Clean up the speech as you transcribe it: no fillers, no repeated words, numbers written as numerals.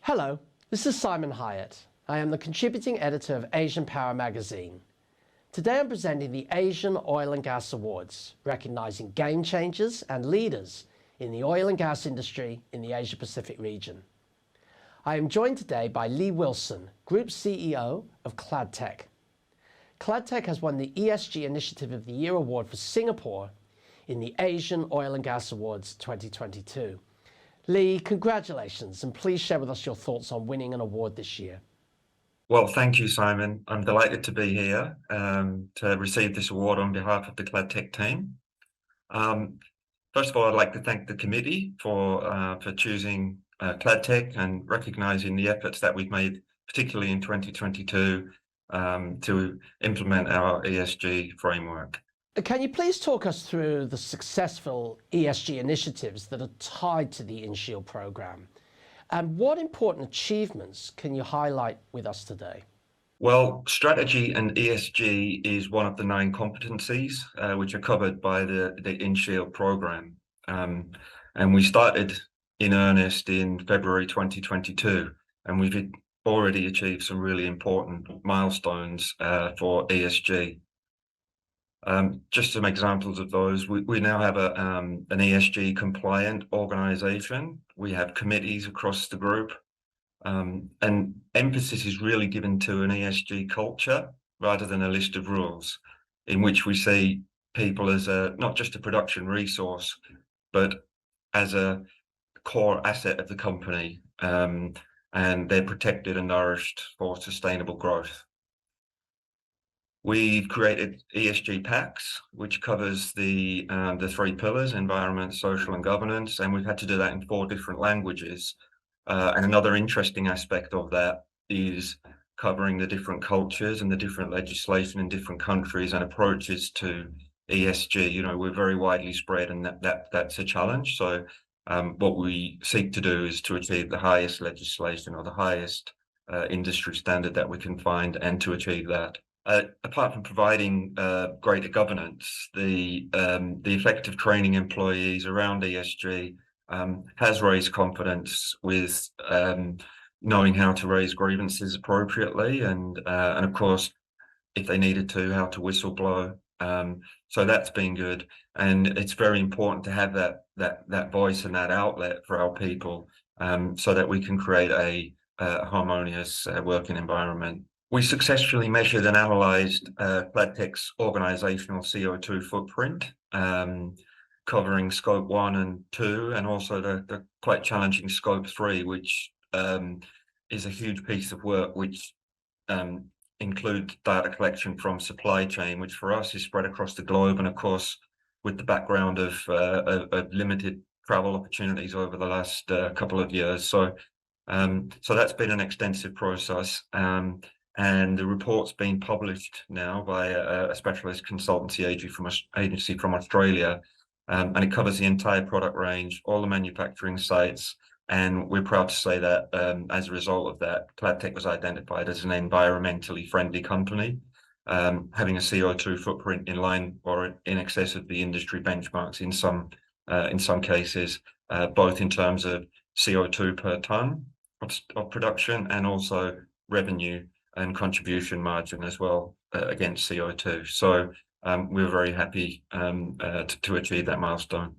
Hello, this is Simon Hyatt. I am the contributing editor of Asian Power magazine. Today I'm presenting the Asian Oil and Gas Awards, recognizing game changers and leaders in the oil and gas industry in the Asia-Pacific region. I am joined today by Lee Wilson, Group CEO of Cladtek. Cladtek has won the ESG Initiative of the Year Award for Singapore in the Asian Oil and Gas Awards 2022. Lee, congratulations, and please share with us your thoughts on winning an award this year. Well, thank you, Simon. I'm delighted to be here to receive this award on behalf of the Cladtek team. First of all, I'd like to thank the committee for choosing Cladtek and recognizing the efforts that we've made, particularly in 2022, to implement our ESG framework. Can you please talk us through the successful ESG initiatives that are tied to the InShield program? And what important achievements can you highlight with us today? Well, strategy and ESG is one of the 9 competencies which are covered by the InShield program. And we started in earnest in February 2022, and we've already achieved some really important milestones for ESG. Just some examples of those, we now have an ESG compliant organization. We have committees across the group, and emphasis is really given to an ESG culture rather than a list of rules, in which we see people as not just a production resource, but as a core asset of the company, and they're protected and nourished for sustainable growth. We've created ESG packs, which covers the 3 pillars: environment, social, and governance, and we've had to do that in 4 different languages. And another interesting aspect of that is covering the different cultures and the different legislation in different countries and approaches to ESG. You know, we're very widely spread, and that's a challenge. So what we seek to do is to achieve the highest legislation or the highest industry standard that we can find, and to achieve that. Apart from providing greater governance, the effective training employees around ESG has raised confidence with knowing how to raise grievances appropriately, and of course, if they needed to, how to whistleblow. So that's been good, and it's very important to have that voice and that outlet for our people, so that we can create a harmonious working environment. We successfully measured and analysed Cladtek's organisational CO2 footprint, covering scope 1 and 2, and also the quite challenging scope 3, which is a huge piece of work, which includes data collection from supply chain, which for us is spread across the globe, and of course, with the background of limited travel opportunities over the last couple of years. So that's been an extensive process. And the report's been published now by a specialist consultancy agency from Australia, and it covers the entire product range, all the manufacturing sites, and we're proud to say that as a result of that, Cladtek was identified as an environmentally friendly company, having a CO2 footprint in line or in excess of the industry benchmarks in some cases, both in terms of CO2 per tonne of production, and also revenue and contribution margin as well against CO2. So we're very happy to achieve that milestone.